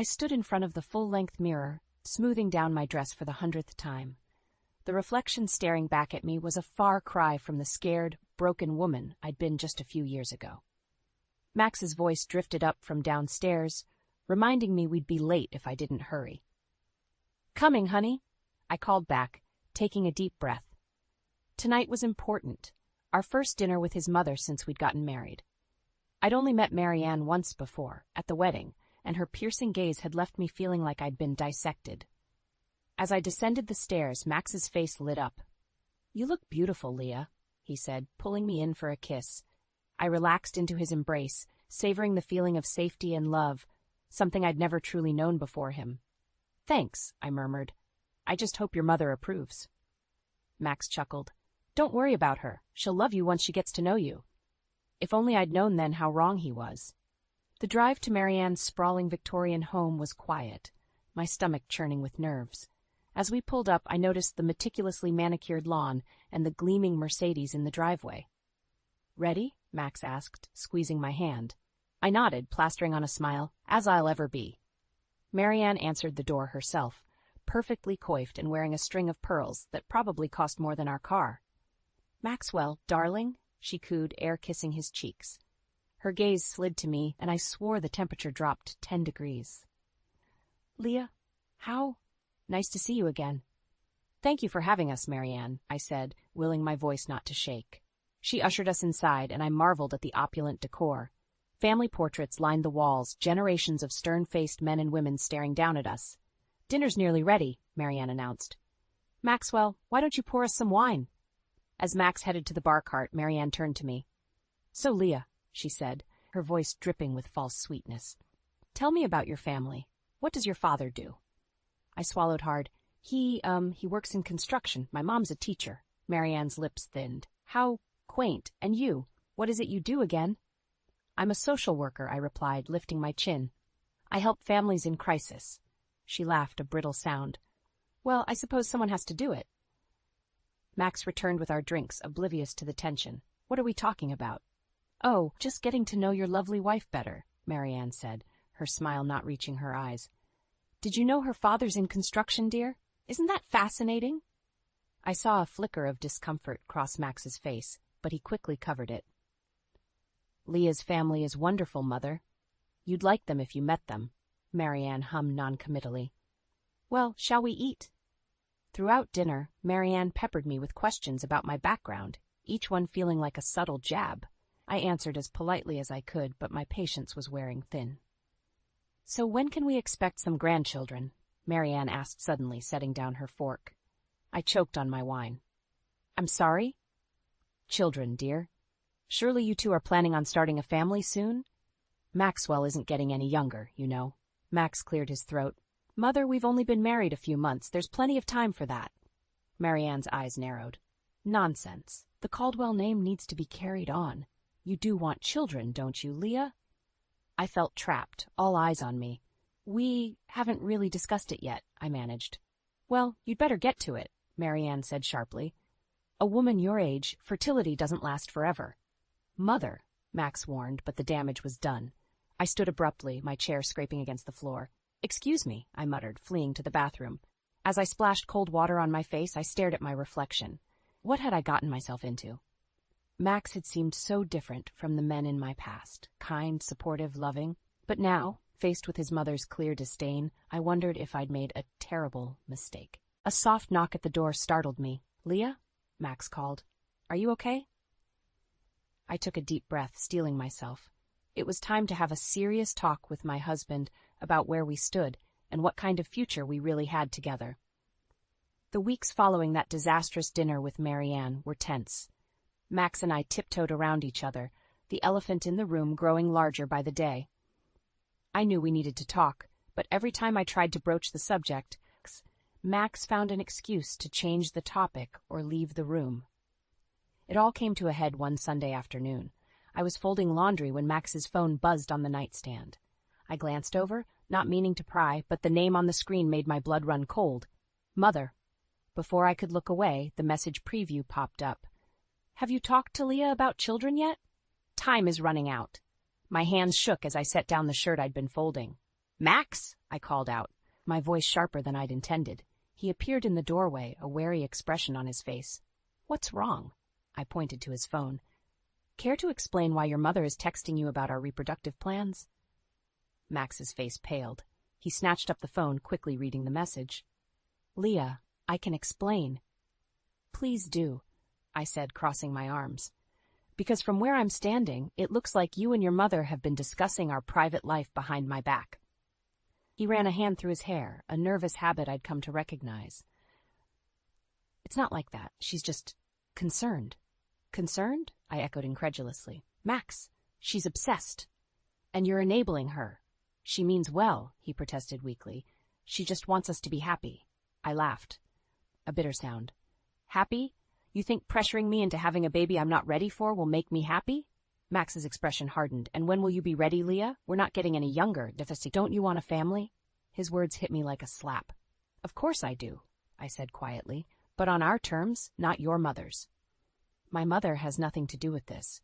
I stood in front of the full-length mirror, smoothing down my dress for the 100th time. The reflection staring back at me was a far cry from the scared, broken woman I'd been just a few years ago. Max's voice drifted up from downstairs, reminding me we'd be late if I didn't hurry. "Coming, honey," I called back, taking a deep breath. Tonight was important, our first dinner with his mother since we'd gotten married. I'd only met Marianne once before, at the wedding, and her piercing gaze had left me feeling like I'd been dissected. As I descended the stairs, Max's face lit up. "You look beautiful, Leah," he said, pulling me in for a kiss. I relaxed into his embrace, savoring the feeling of safety and love, something I'd never truly known before him. "Thanks," I murmured. "I just hope your mother approves." Max chuckled. "Don't worry about her. She'll love you once she gets to know you." If only I'd known then how wrong he was. The drive to Marianne's sprawling Victorian home was quiet, my stomach churning with nerves. As we pulled up, I noticed the meticulously manicured lawn and the gleaming Mercedes in the driveway. "Ready?" Max asked, squeezing my hand. I nodded, plastering on a smile, as I'll ever be. Marianne answered the door herself, perfectly coiffed and wearing a string of pearls that probably cost more than our car. "Maxwell, darling," she cooed, air-kissing his cheeks. Her gaze slid to me, and I swore the temperature dropped 10 degrees. "Leah, how? Nice to see you again." "Thank you for having us, Marianne," I said, willing my voice not to shake. She ushered us inside, and I marveled at the opulent decor. Family portraits lined the walls, generations of stern-faced men and women staring down at us. "Dinner's nearly ready," Marianne announced. "Maxwell, why don't you pour us some wine?" As Max headed to the bar cart, Marianne turned to me. "So, Leah," she said, her voice dripping with false sweetness, "tell me about your family. What does your father do?" I swallowed hard. He works in construction. My mom's a teacher." Marianne's lips thinned. "How quaint. And you? What is it you do again?" "I'm a social worker," I replied, lifting my chin. "I help families in crisis." She laughed, a brittle sound. "Well, I suppose someone has to do it." Max returned with our drinks, oblivious to the tension. "What are we talking about?" "Oh, just getting to know your lovely wife better," Marianne said, her smile not reaching her eyes. "Did you know her father's in construction, dear? Isn't that fascinating?" I saw a flicker of discomfort cross Max's face, but he quickly covered it. "Leah's family is wonderful, Mother. You'd like them if you met them," Marianne hummed noncommittally. "Well, shall we eat?" Throughout dinner, Marianne peppered me with questions about my background, each one feeling like a subtle jab. I answered as politely as I could, but my patience was wearing thin. "So when can we expect some grandchildren?" Marianne asked suddenly, setting down her fork. I choked on my wine. "I'm sorry?" "Children, dear. Surely you two are planning on starting a family soon? Maxwell isn't getting any younger, you know." Max cleared his throat. "Mother, we've only been married a few months. There's plenty of time for that." Marianne's eyes narrowed. "Nonsense. The Caldwell name needs to be carried on. You do want children, don't you, Leah?" I felt trapped, all eyes on me. "We haven't really discussed it yet," I managed. "Well, you'd better get to it," Marianne said sharply. "A woman your age, fertility doesn't last forever." "Mother," Max warned, but the damage was done. I stood abruptly, my chair scraping against the floor. "Excuse me," I muttered, fleeing to the bathroom. As I splashed cold water on my face, I stared at my reflection. What had I gotten myself into? Max had seemed so different from the men in my past, kind, supportive, loving. But now, faced with his mother's clear disdain, I wondered if I'd made a terrible mistake. A soft knock at the door startled me. "Leah?" Max called. "Are you okay?" I took a deep breath, steeling myself. It was time to have a serious talk with my husband about where we stood and what kind of future we really had together. The weeks following that disastrous dinner with Marianne were tense. Max and I tiptoed around each other, the elephant in the room growing larger by the day. I knew we needed to talk, but every time I tried to broach the subject, Max found an excuse to change the topic or leave the room. It all came to a head one Sunday afternoon. I was folding laundry when Max's phone buzzed on the nightstand. I glanced over, not meaning to pry, but the name on the screen made my blood run cold. "Mother." Before I could look away, the message preview popped up. "Have you talked to Leah about children yet? Time is running out." My hands shook as I set down the shirt I'd been folding. Max, I called out, my voice sharper than I'd intended. He appeared in the doorway, a wary expression on his face. What's wrong? I pointed to his phone. Care to explain why your mother is texting you about our reproductive plans? Max's face paled. He snatched up the phone, quickly reading the message. Leah, I can explain. Please do, I said, crossing my arms. Because from where I'm standing, it looks like you and your mother have been discussing our private life behind my back. He ran a hand through his hair, a nervous habit I'd come to recognize. It's not like that. She's just concerned. Concerned? I echoed incredulously. Max, she's obsessed. And you're enabling her. She means well, he protested weakly. She just wants us to be happy. I laughed. A bitter sound. Happy? You think pressuring me into having a baby I'm not ready for will make me happy? Max's expression hardened. And when will you be ready, Leah? We're not getting any younger. Don't you want a family? His words hit me like a slap. Of course I do, I said quietly, but on our terms, not your mother's. My mother has nothing to do with this,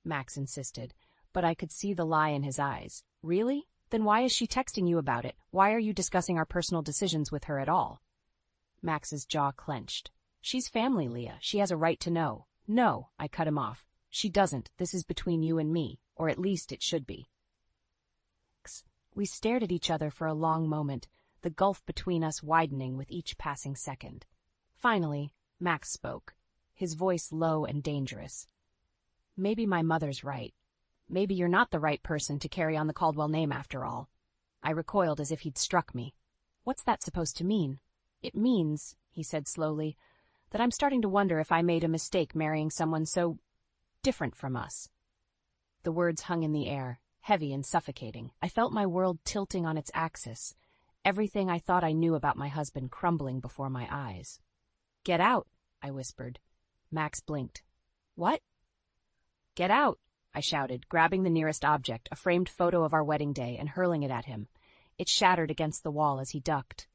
Max insisted, but I could see the lie in his eyes. Really? Then why is she texting you about it? Why are you discussing our personal decisions with her at all? Max's jaw clenched. She's family, Leah. She has a right to know. No, I cut him off. She doesn't. This is between you and me, or at least it should be. We stared at each other for a long moment, the gulf between us widening with each passing second. Finally, Max spoke, his voice low and dangerous. Maybe my mother's right. Maybe you're not the right person to carry on the Caldwell name after all. I recoiled as if he'd struck me. What's that supposed to mean? It means, he said slowly, that I'm starting to wonder if I made a mistake marrying someone so different from us. The words hung in the air, heavy and suffocating. I felt my world tilting on its axis, everything I thought I knew about my husband crumbling before my eyes. Get out, I whispered. Max blinked. What? Get out, I shouted, grabbing the nearest object, a framed photo of our wedding day, and hurling it at him. It shattered against the wall as he ducked.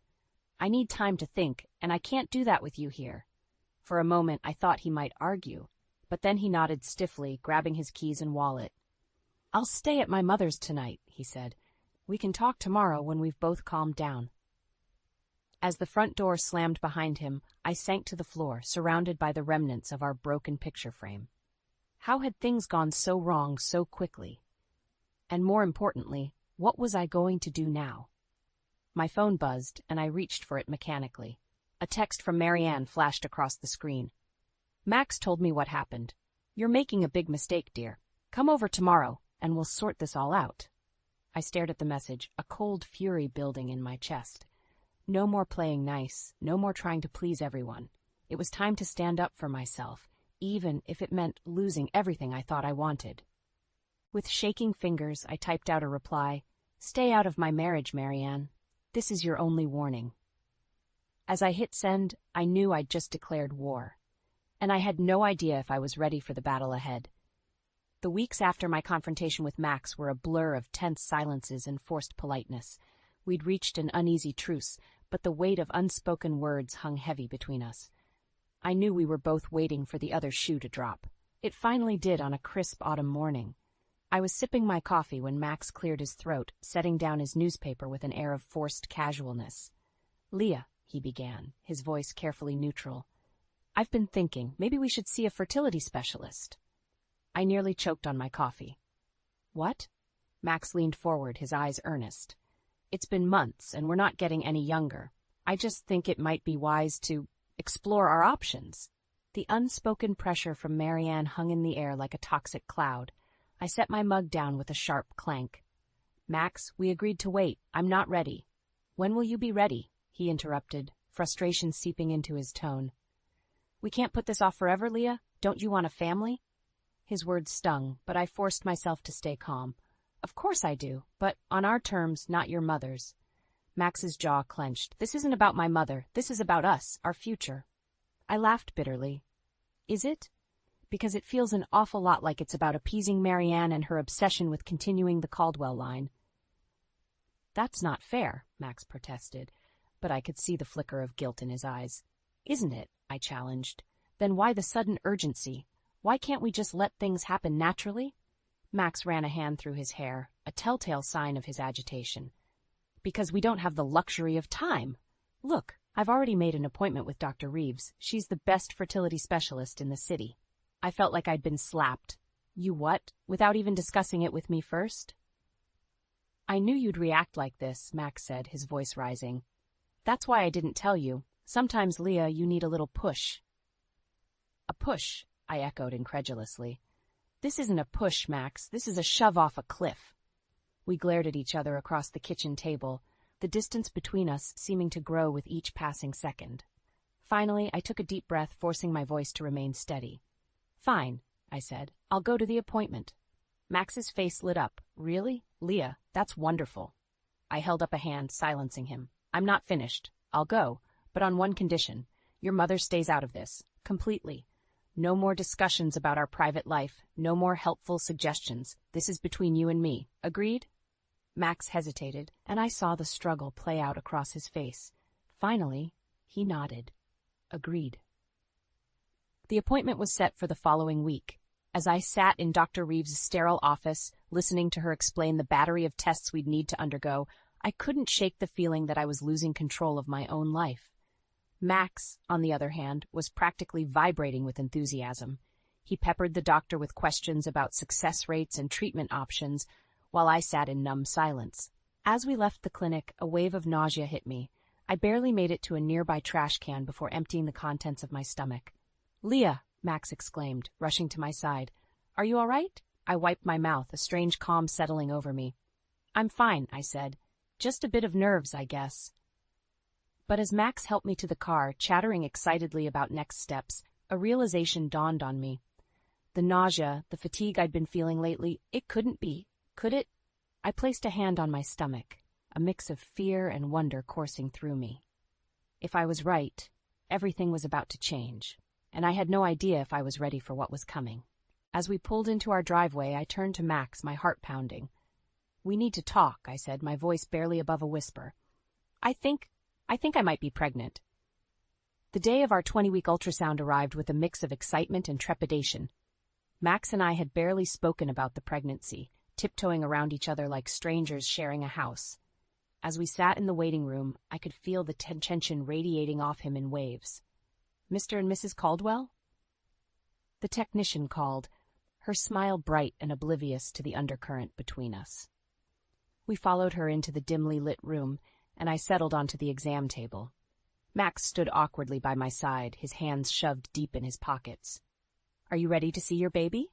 I need time to think, and I can't do that with you here. For a moment I thought he might argue, but then he nodded stiffly, grabbing his keys and wallet. I'll stay at my mother's tonight, he said. We can talk tomorrow when we've both calmed down. As the front door slammed behind him, I sank to the floor, surrounded by the remnants of our broken picture frame. How had things gone so wrong so quickly? And more importantly, what was I going to do now? My phone buzzed, and I reached for it mechanically. A text from Marianne flashed across the screen. Max told me what happened. You're making a big mistake, dear. Come over tomorrow, and we'll sort this all out. I stared at the message, a cold fury building in my chest. No more playing nice, no more trying to please everyone. It was time to stand up for myself, even if it meant losing everything I thought I wanted. With shaking fingers, I typed out a reply. Stay out of my marriage, Marianne. This is your only warning. As I hit send, I knew I'd just declared war, and I had no idea if I was ready for the battle ahead. The weeks after my confrontation with Max were a blur of tense silences and forced politeness. We'd reached an uneasy truce, but the weight of unspoken words hung heavy between us. I knew we were both waiting for the other shoe to drop. It finally did on a crisp autumn morning. I was sipping my coffee when Max cleared his throat, setting down his newspaper with an air of forced casualness. Leah, he began, his voice carefully neutral. I've been thinking, maybe we should see a fertility specialist. I nearly choked on my coffee. What? Max leaned forward, his eyes earnest. It's been months, and we're not getting any younger. I just think it might be wise to explore our options. The unspoken pressure from Marianne hung in the air like a toxic cloud. I set my mug down with a sharp clank. Max, we agreed to wait. I'm not ready. When will you be ready? He interrupted, frustration seeping into his tone. We can't put this off forever, Leah. Don't you want a family? His words stung, but I forced myself to stay calm. Of course I do, but on our terms, not your mother's. Max's jaw clenched. This isn't about my mother. This is about us, our future. I laughed bitterly. Is it? Because it feels an awful lot like it's about appeasing Marianne and her obsession with continuing the Caldwell line. That's not fair, Max protested, but I could see the flicker of guilt in his eyes. Isn't it? I challenged. Then why the sudden urgency? Why can't we just let things happen naturally? Max ran a hand through his hair, a telltale sign of his agitation. Because we don't have the luxury of time. Look, I've already made an appointment with Dr. Reeves. She's the best fertility specialist in the city. I felt like I'd been slapped. You what? Without even discussing it with me first? I knew you'd react like this, Max said, his voice rising. That's why I didn't tell you. Sometimes, Leah, you need a little push. A push, I echoed incredulously. This isn't a push, Max. This is a shove off a cliff. We glared at each other across the kitchen table, the distance between us seeming to grow with each passing second. Finally, I took a deep breath, forcing my voice to remain steady. Fine, I said. I'll go to the appointment. Max's face lit up. Really? Leah, that's wonderful. I held up a hand, silencing him. I'm not finished. I'll go, but on one condition. Your mother stays out of this. Completely. No more discussions about our private life. No more helpful suggestions. This is between you and me. Agreed? Max hesitated, and I saw the struggle play out across his face. Finally, he nodded. Agreed. The appointment was set for the following week. As I sat in Dr. Reeves' sterile office, listening to her explain the battery of tests we'd need to undergo, I couldn't shake the feeling that I was losing control of my own life. Max, on the other hand, was practically vibrating with enthusiasm. He peppered the doctor with questions about success rates and treatment options, while I sat in numb silence. As we left the clinic, a wave of nausea hit me. I barely made it to a nearby trash can before emptying the contents of my stomach. Leah, Max exclaimed, rushing to my side. Are you all right? I wiped my mouth, a strange calm settling over me. I'm fine, I said. Just a bit of nerves, I guess. But as Max helped me to the car, chattering excitedly about next steps, a realization dawned on me. The nausea, the fatigue I'd been feeling lately, it couldn't be. Could it? I placed a hand on my stomach, a mix of fear and wonder coursing through me. If I was right, everything was about to change, and I had no idea if I was ready for what was coming. As we pulled into our driveway, I turned to Max, my heart pounding. We need to talk, I said, my voice barely above a whisper. I think I might be pregnant. The day of our 20-week ultrasound arrived with a mix of excitement and trepidation. Max and I had barely spoken about the pregnancy, tiptoeing around each other like strangers sharing a house. As we sat in the waiting room, I could feel the tension radiating off him in waves. Mr. and Mrs. Caldwell? The technician called, her smile bright and oblivious to the undercurrent between us. We followed her into the dimly lit room, and I settled onto the exam table. Max stood awkwardly by my side, his hands shoved deep in his pockets. Are you ready to see your baby?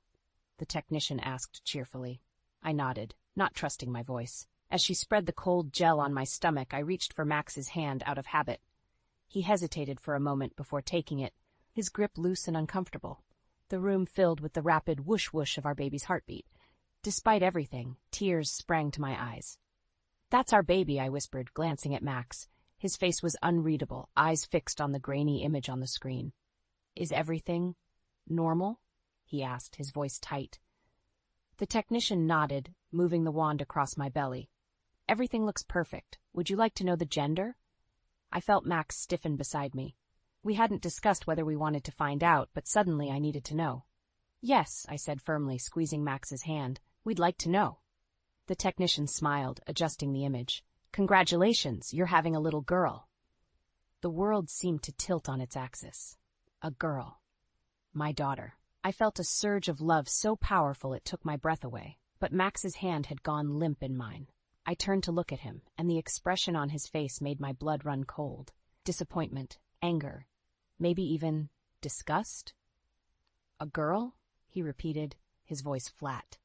The technician asked cheerfully. I nodded, not trusting my voice. As she spread the cold gel on my stomach, I reached for Max's hand out of habit. He hesitated for a moment before taking it, his grip loose and uncomfortable. The room filled with the rapid whoosh-whoosh of our baby's heartbeat. Despite everything, tears sprang to my eyes. That's our baby, I whispered, glancing at Max. His face was unreadable, eyes fixed on the grainy image on the screen. Is everything normal? He asked, his voice tight. The technician nodded, moving the wand across my belly. Everything looks perfect. Would you like to know the gender? I felt Max stiffen beside me. We hadn't discussed whether we wanted to find out, but suddenly I needed to know. Yes, I said firmly, squeezing Max's hand. We'd like to know. The technician smiled, adjusting the image. Congratulations, you're having a little girl. The world seemed to tilt on its axis. A girl. My daughter. I felt a surge of love so powerful it took my breath away, but Max's hand had gone limp in mine. I turned to look at him, and the expression on his face made my blood run cold. Disappointment, anger, maybe even disgust? A girl? He repeated, his voice flat.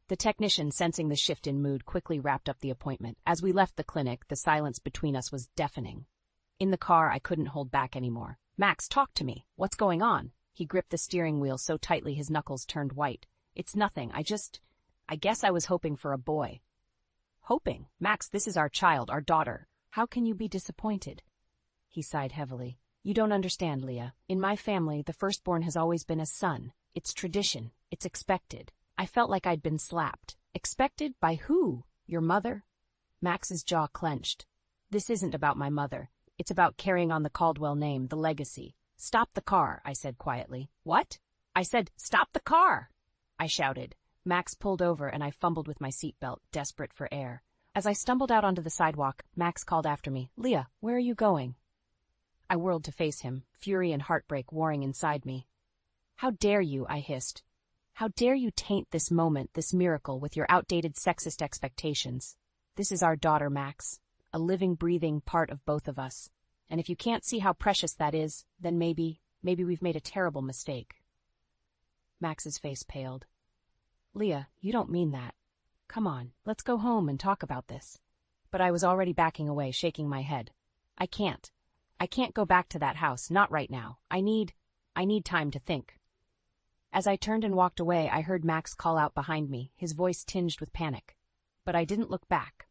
The technician, sensing the shift in mood, quickly wrapped up the appointment. As we left the clinic, the silence between us was deafening. In the car, I couldn't hold back anymore. Max, talk to me. What's going on? He gripped the steering wheel so tightly his knuckles turned white. It's nothing. I guess I was hoping for a boy. Hoping? Max, this is our child, our daughter. How can you be disappointed? He sighed heavily. You don't understand, Leah. In my family, the firstborn has always been a son. It's tradition. It's expected. I felt like I'd been slapped. Expected? By who? Your mother? Max's jaw clenched. This isn't about my mother. It's about carrying on the Caldwell name, the legacy. Stop the car, I said quietly. What? I said, stop the car! I shouted. Max pulled over and I fumbled with my seatbelt, desperate for air. As I stumbled out onto the sidewalk, Max called after me, "Leah, where are you going?" I whirled to face him, fury and heartbreak warring inside me. "How dare you," I hissed. "How dare you taint this moment, this miracle, with your outdated sexist expectations? This is our daughter, Max, a living, breathing part of both of us. And if you can't see how precious that is, then maybe we've made a terrible mistake." Max's face paled. "Leah, you don't mean that. Come on, let's go home and talk about this." But I was already backing away, shaking my head. I can't go back to that house, not right now. I need time to think." As I turned and walked away, I heard Max call out behind me, his voice tinged with panic. But I didn't look back.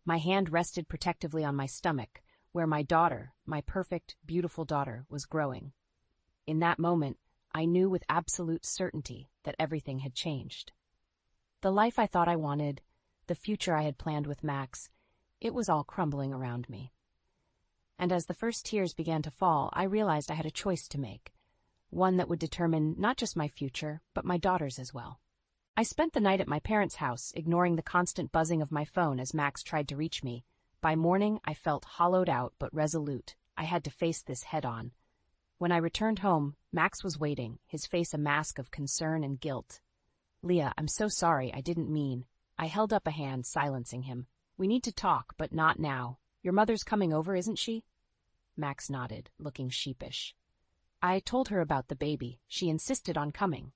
My hand rested protectively on my stomach, where my daughter, my perfect, beautiful daughter, was growing. In that moment, I knew with absolute certainty that everything had changed. The life I thought I wanted, the future I had planned with Max, it was all crumbling around me. And as the first tears began to fall, I realized I had a choice to make, one that would determine not just my future, but my daughter's as well. I spent the night at my parents' house, ignoring the constant buzzing of my phone as Max tried to reach me. By morning, I felt hollowed out but resolute. I had to face this head-on. When I returned home, Max was waiting, his face a mask of concern and guilt. "Leah, I'm so sorry, I didn't mean." I held up a hand, silencing him. "We need to talk, but not now. Your mother's coming over, isn't she?" Max nodded, looking sheepish. "I told her about the baby. She insisted on coming."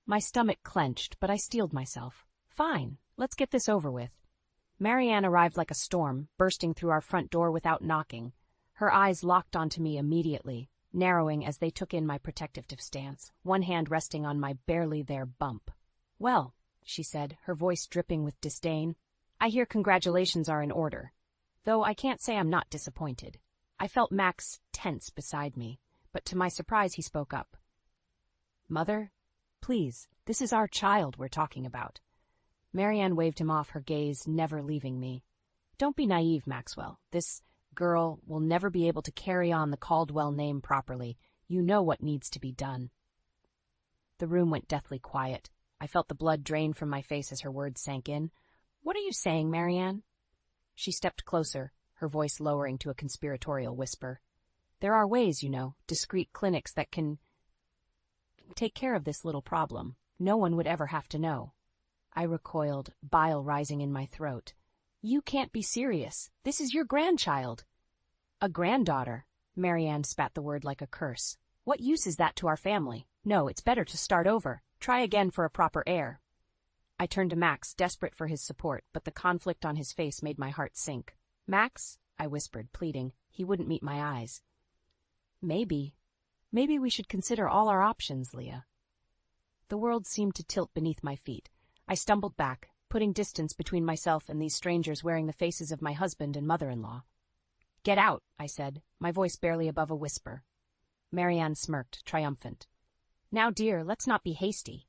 My stomach clenched, but I steeled myself. "Fine, let's get this over with." Marianne arrived like a storm, bursting through our front door without knocking. Her eyes locked onto me immediately, narrowing as they took in my protective stance, one hand resting on my barely there bump. "Well," she said, her voice dripping with disdain, "I hear congratulations are in order. Though I can't say I'm not disappointed." I felt Max tense beside me, but to my surprise he spoke up. "Mother, please, this is our child we're talking about." Marianne waved him off, her gaze never leaving me. "Don't be naive, Maxwell. This girl will never be able to carry on the Caldwell name properly. You know what needs to be done." The room went deathly quiet. I felt the blood drain from my face as her words sank in. "What are you saying, Marianne?" She stepped closer, her voice lowering to a conspiratorial whisper. "There are ways, you know, discreet clinics that can take care of this little problem. No one would ever have to know." I recoiled, bile rising in my throat. "You can't be serious. This is your grandchild." "A granddaughter." Marianne spat the word like a curse. "What use is that to our family? No, it's better to start over. Try again for a proper heir." I turned to Max, desperate for his support, but the conflict on his face made my heart sink. "Max," I whispered, pleading. He wouldn't meet my eyes. Maybe we should consider all our options, Leah." The world seemed to tilt beneath my feet. I stumbled back, putting distance between myself and these strangers wearing the faces of my husband and mother-in-law. "Get out," I said, my voice barely above a whisper. Marianne smirked, triumphant. "Now, dear, let's not be hasty."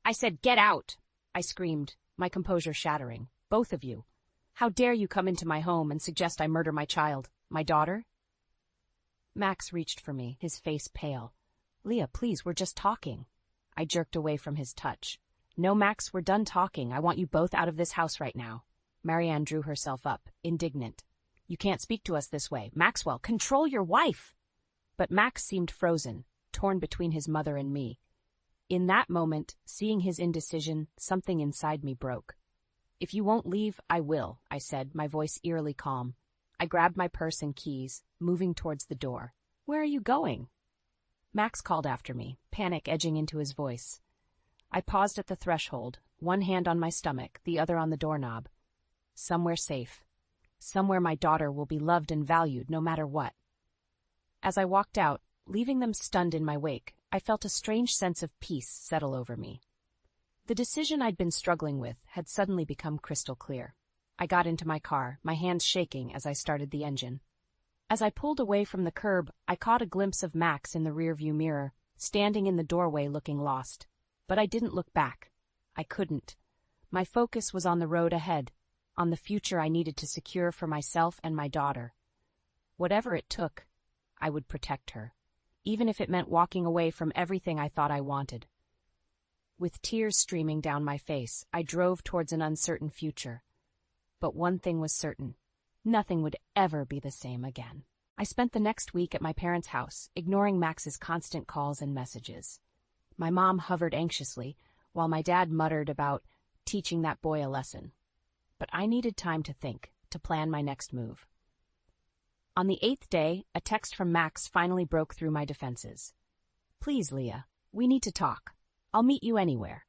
"I said get out!" I screamed, my composure shattering. "Both of you. How dare you come into my home and suggest I murder my child, my daughter?" Max reached for me, his face pale. "Leah, please, we're just talking." I jerked away from his touch. "No, Max, we're done talking. I want you both out of this house right now." Marianne drew herself up, indignant. "You can't speak to us this way. Maxwell, control your wife!" But Max seemed frozen, torn between his mother and me. In that moment, seeing his indecision, something inside me broke. "If you won't leave, I will," I said, my voice eerily calm. I grabbed my purse and keys, moving towards the door. "Where are you going?" Max called after me, panic edging into his voice. I paused at the threshold, one hand on my stomach, the other on the doorknob. Somewhere safe. Somewhere my daughter will be loved and valued no matter what. As I walked out, leaving them stunned in my wake, I felt a strange sense of peace settle over me. The decision I'd been struggling with had suddenly become crystal clear. I got into my car, my hands shaking as I started the engine. As I pulled away from the curb, I caught a glimpse of Max in the rearview mirror, standing in the doorway looking lost. But I didn't look back. I couldn't. My focus was on the road ahead, on the future I needed to secure for myself and my daughter. Whatever it took, I would protect her, even if it meant walking away from everything I thought I wanted. With tears streaming down my face, I drove towards an uncertain future. But one thing was certain. Nothing would ever be the same again. I spent the next week at my parents' house, ignoring Max's constant calls and messages. My mom hovered anxiously, while my dad muttered about teaching that boy a lesson. But I needed time to think, to plan my next move. On the 8th day, a text from Max finally broke through my defenses. "Please, Leah, we need to talk. I'll meet you anywhere."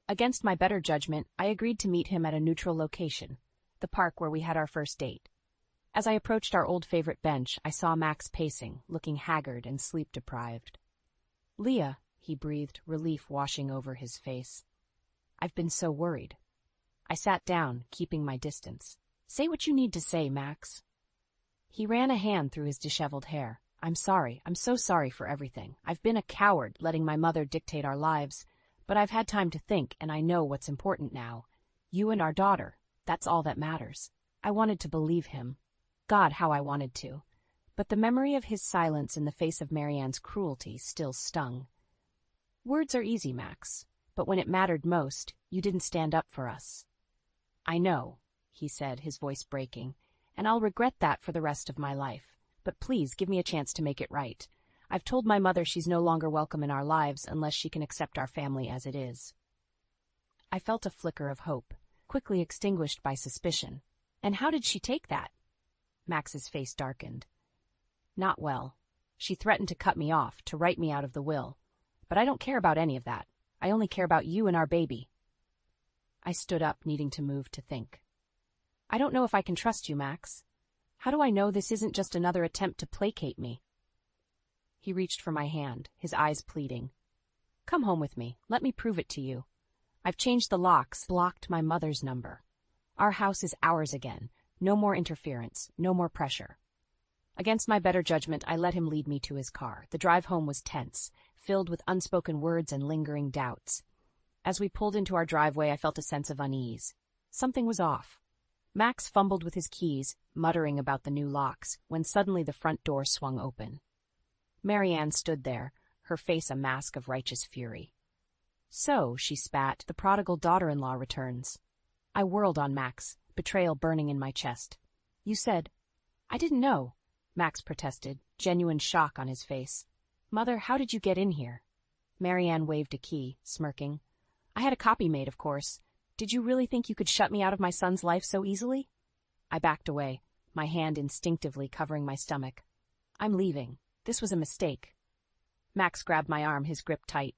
Against my better judgment, I agreed to meet him at a neutral location, the park where we had our first date. As I approached our old favorite bench, I saw Max pacing, looking haggard and sleep-deprived. "Leah," he breathed, relief washing over his face. "I've been so worried." I sat down, keeping my distance. "Say what you need to say, Max." He ran a hand through his disheveled hair. "I'm sorry. I'm so sorry for everything. I've been a coward, letting my mother dictate our lives. But I've had time to think, and I know what's important now. You and our daughter. That's all that matters." I wanted to believe him. God, how I wanted to. But the memory of his silence in the face of Marianne's cruelty still stung. "Words are easy, Max. But when it mattered most, you didn't stand up for us." "I know," he said, his voice breaking, "and I'll regret that for the rest of my life. But please give me a chance to make it right. I've told my mother she's no longer welcome in our lives unless she can accept our family as it is." I felt a flicker of hope, quickly extinguished by suspicion. "And how did she take that?" Max's face darkened. "Not well. She threatened to cut me off, to write me out of the will. But I don't care about any of that. I only care about you and our baby." I stood up, needing to move to think. "I don't know if I can trust you, Max. How do I know this isn't just another attempt to placate me?" He reached for my hand, his eyes pleading. "Come home with me. Let me prove it to you. I've changed the locks, blocked my mother's number. Our house is ours again. No more interference, no more pressure." Against my better judgment, I let him lead me to his car. The drive home was tense, filled with unspoken words and lingering doubts. As we pulled into our driveway, I felt a sense of unease. Something was off. Max fumbled with his keys, muttering about the new locks, when suddenly the front door swung open. Marianne stood there, her face a mask of righteous fury. "So," she spat, "the prodigal daughter-in-law returns." I whirled on Max, betrayal burning in my chest. "You said—" "I didn't know," Max protested, genuine shock on his face. "Mother, how did you get in here?" Marianne waved a key, smirking. "I had a copy made, of course. Did you really think you could shut me out of my son's life so easily?" I backed away, my hand instinctively covering my stomach. "I'm leaving. This was a mistake." Max grabbed my arm, his grip tight.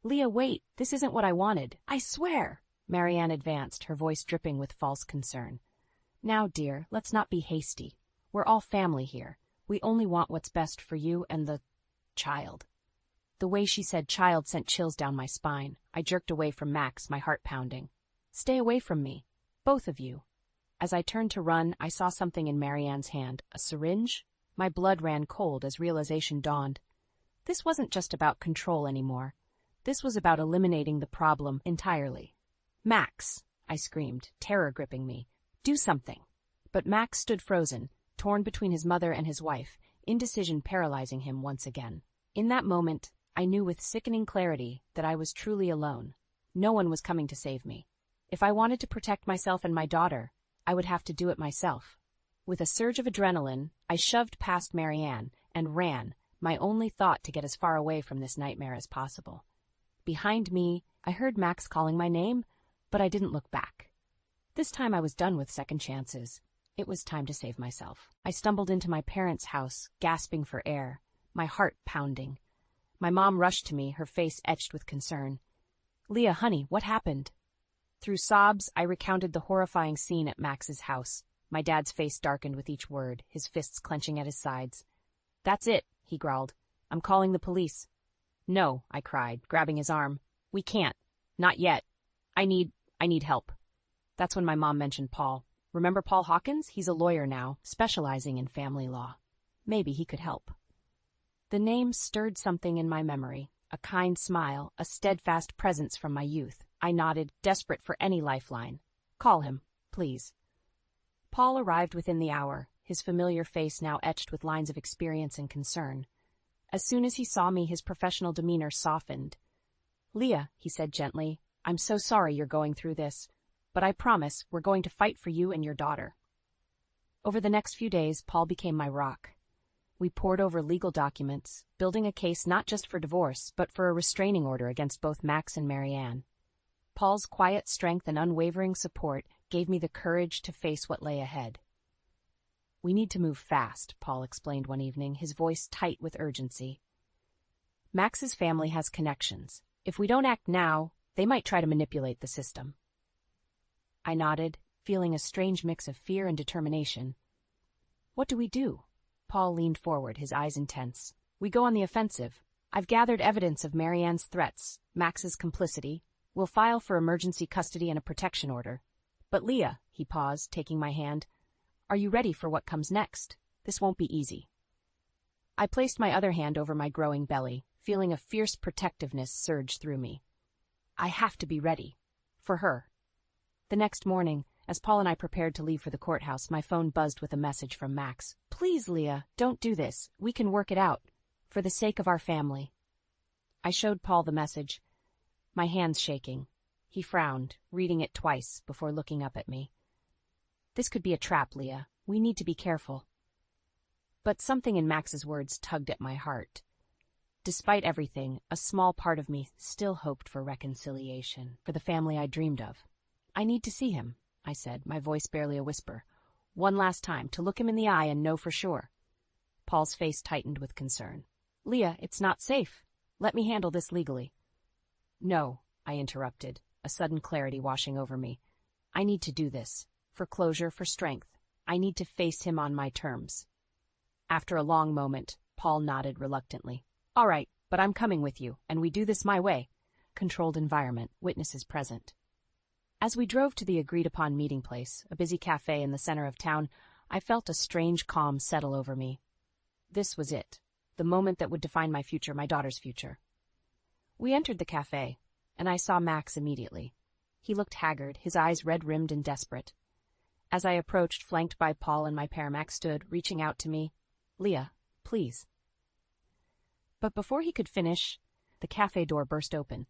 "Leah, wait. This isn't what I wanted. I swear." Marianne advanced, her voice dripping with false concern. "Now, dear, let's not be hasty. We're all family here. We only want what's best for you and the child." The way she said child sent chills down my spine. I jerked away from Max, my heart pounding. "Stay away from me. Both of you." As I turned to run, I saw something in Marianne's hand. A syringe? My blood ran cold as realization dawned. This wasn't just about control anymore. This was about eliminating the problem entirely. "Max!" I screamed, terror gripping me. "Do something." But Max stood frozen, torn between his mother and his wife, indecision paralyzing him once again. In that moment, I knew with sickening clarity that I was truly alone. No one was coming to save me. If I wanted to protect myself and my daughter, I would have to do it myself. With a surge of adrenaline, I shoved past Marianne and ran, my only thought to get as far away from this nightmare as possible. Behind me, I heard Max calling my name, but I didn't look back. This time I was done with second chances. It was time to save myself. I stumbled into my parents' house, gasping for air, my heart pounding. My mom rushed to me, her face etched with concern. "Leah, honey, what happened?" Through sobs, I recounted the horrifying scene at Max's house. My dad's face darkened with each word, his fists clenching at his sides. "That's it," he growled. "I'm calling the police." "No," I cried, grabbing his arm. "We can't. Not yet. I need help." That's when my mom mentioned Paul. "Remember Paul Hawkins? He's a lawyer now, specializing in family law. Maybe he could help." The name stirred something in my memory, a kind smile, a steadfast presence from my youth. I nodded, desperate for any lifeline. "Call him, please." Paul arrived within the hour, his familiar face now etched with lines of experience and concern. As soon as he saw me, his professional demeanor softened. Leah, he said gently, I'm so sorry you're going through this, but I promise we're going to fight for you and your daughter. Over the next few days, Paul became my rock. We pored over legal documents, building a case not just for divorce, but for a restraining order against both Max and Marianne. Paul's quiet strength and unwavering support gave me the courage to face what lay ahead. We need to move fast, Paul explained one evening, his voice tight with urgency. Max's family has connections. If we don't act now, they might try to manipulate the system. I nodded, feeling a strange mix of fear and determination. What do we do? Paul leaned forward, his eyes intense. We go on the offensive. I've gathered evidence of Marianne's threats, Max's complicity. We'll file for emergency custody and a protection order. But Leah, he paused, taking my hand, are you ready for what comes next? This won't be easy. I placed my other hand over my growing belly, feeling a fierce protectiveness surge through me. I have to be ready. For her. The next morning, as Paul and I prepared to leave for the courthouse, my phone buzzed with a message from Max. Please, Leah, don't do this. We can work it out. For the sake of our family. I showed Paul the message, my hands shaking. He frowned, reading it twice before looking up at me. This could be a trap, Leah. We need to be careful. But something in Max's words tugged at my heart. Despite everything, a small part of me still hoped for reconciliation, for the family I dreamed of. I need to see him, I said, my voice barely a whisper. One last time, to look him in the eye and know for sure. Paul's face tightened with concern. Leah, it's not safe. Let me handle this legally. No, I interrupted, a sudden clarity washing over me. I need to do this. For closure, for strength. I need to face him on my terms. After a long moment, Paul nodded reluctantly. All right, but I'm coming with you, and we do this my way. Controlled environment, witnesses present. As we drove to the agreed-upon meeting place, a busy cafe in the center of town, I felt a strange calm settle over me. This was it, the moment that would define my future, my daughter's future. We entered the cafe, and I saw Max immediately. He looked haggard, his eyes red-rimmed and desperate. As I approached, flanked by Paul and my pair, Max stood, reaching out to me. Leah, please. But before he could finish, the cafe door burst open.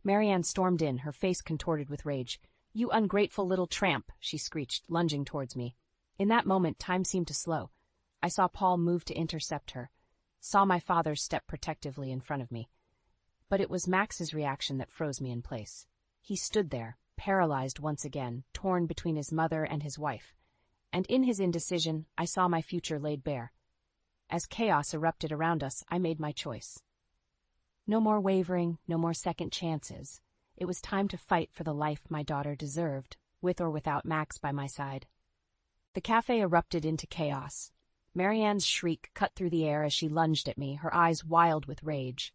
Marianne stormed in, her face contorted with rage. You ungrateful little tramp, she screeched, lunging towards me. In that moment, time seemed to slow. I saw Paul move to intercept her, saw my father step protectively in front of me. But it was Max's reaction that froze me in place. He stood there, paralyzed once again, torn between his mother and his wife. And in his indecision, I saw my future laid bare. As chaos erupted around us, I made my choice. No more wavering, no more second chances. It was time to fight for the life my daughter deserved, with or without Max by my side. The cafe erupted into chaos. Marianne's shriek cut through the air as she lunged at me, her eyes wild with rage.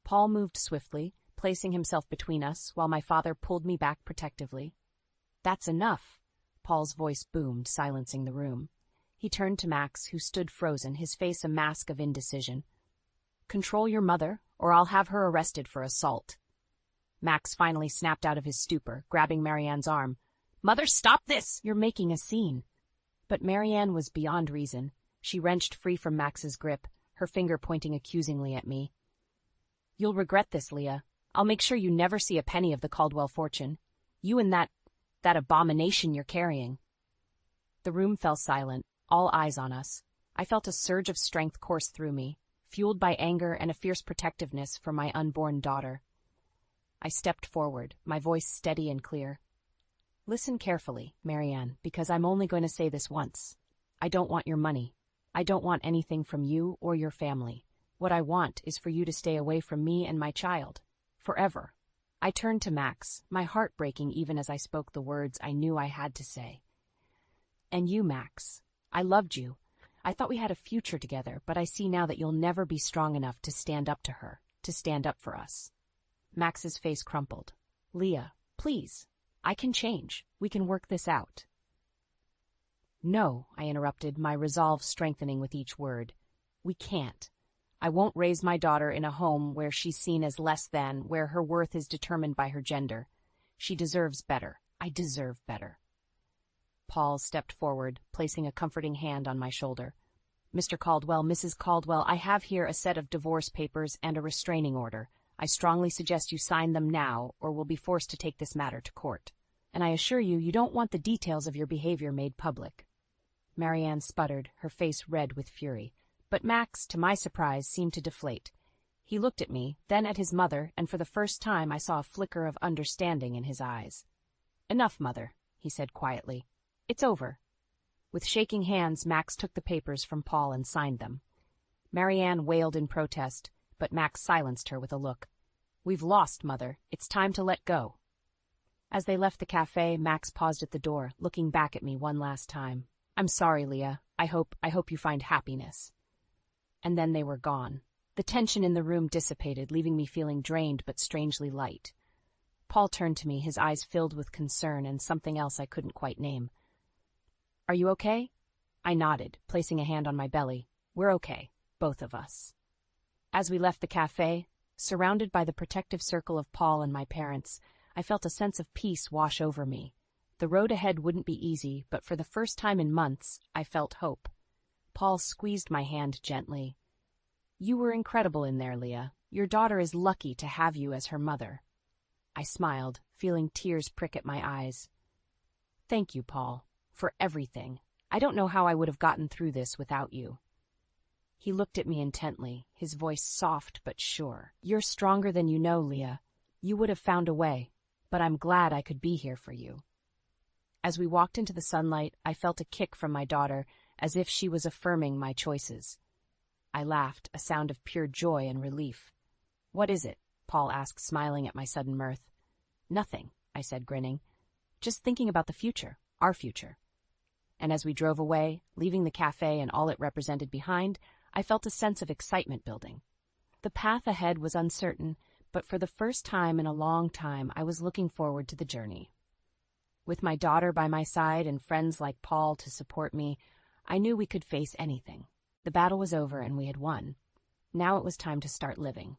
Paul moved swiftly, placing himself between us, while my father pulled me back protectively. That's enough, Paul's voice boomed, silencing the room. He turned to Max, who stood frozen, his face a mask of indecision. Control your mother, or I'll have her arrested for assault. Max finally snapped out of his stupor, grabbing Marianne's arm. Mother, stop this! You're making a scene. But Marianne was beyond reason. She wrenched free from Max's grip, her finger pointing accusingly at me. You'll regret this, Leah. I'll make sure you never see a penny of the Caldwell fortune. You and that abomination you're carrying. The room fell silent, all eyes on us. I felt a surge of strength course through me, fueled by anger and a fierce protectiveness for my unborn daughter. I stepped forward, my voice steady and clear. Listen carefully, Marianne, because I'm only going to say this once. I don't want your money. I don't want anything from you or your family. What I want is for you to stay away from me and my child. Forever. I turned to Max, my heart breaking even as I spoke the words I knew I had to say. And you, Max. I loved you. I thought we had a future together, but I see now that you'll never be strong enough to stand up to her, to stand up for us. Max's face crumpled. Leah, please. I can change. We can work this out. No, I interrupted, my resolve strengthening with each word. We can't. I won't raise my daughter in a home where she's seen as less than, where her worth is determined by her gender. She deserves better. I deserve better. Paul stepped forward, placing a comforting hand on my shoulder. Mr. Caldwell, Mrs. Caldwell, I have here a set of divorce papers and a restraining order. I strongly suggest you sign them now, or we'll be forced to take this matter to court. And I assure you, you don't want the details of your behavior made public." Marianne sputtered, her face red with fury. But Max, to my surprise, seemed to deflate. He looked at me, then at his mother, and for the first time I saw a flicker of understanding in his eyes. "Enough, Mother," he said quietly. "It's over." With shaking hands, Max took the papers from Paul and signed them. Marianne wailed in protest, but Max silenced her with a look. "We've lost, Mother. It's time to let go." As they left the cafe, Max paused at the door, looking back at me one last time. "I'm sorry, Leah. I hope you find happiness." And then they were gone. The tension in the room dissipated, leaving me feeling drained but strangely light. Paul turned to me, his eyes filled with concern and something else I couldn't quite name. "Are you okay?" I nodded, placing a hand on my belly. "We're okay, both of us." As we left the cafe, surrounded by the protective circle of Paul and my parents, I felt a sense of peace wash over me. The road ahead wouldn't be easy, but for the first time in months, I felt hope. Paul squeezed my hand gently. "You were incredible in there, Leah. Your daughter is lucky to have you as her mother." I smiled, feeling tears prick at my eyes. "Thank you, Paul, for everything. I don't know how I would have gotten through this without you." He looked at me intently, his voice soft but sure. "You're stronger than you know, Leah. You would have found a way, but I'm glad I could be here for you." As we walked into the sunlight, I felt a kick from my daughter, as if she was affirming my choices. I laughed, a sound of pure joy and relief. "What is it?" Paul asked, smiling at my sudden mirth. "Nothing," I said, grinning. "Just thinking about the future, our future." And as we drove away, leaving the cafe and all it represented behind, I felt a sense of excitement building. The path ahead was uncertain, but for the first time in a long time, I was looking forward to the journey. With my daughter by my side and friends like Paul to support me, I knew we could face anything. The battle was over and we had won. Now it was time to start living.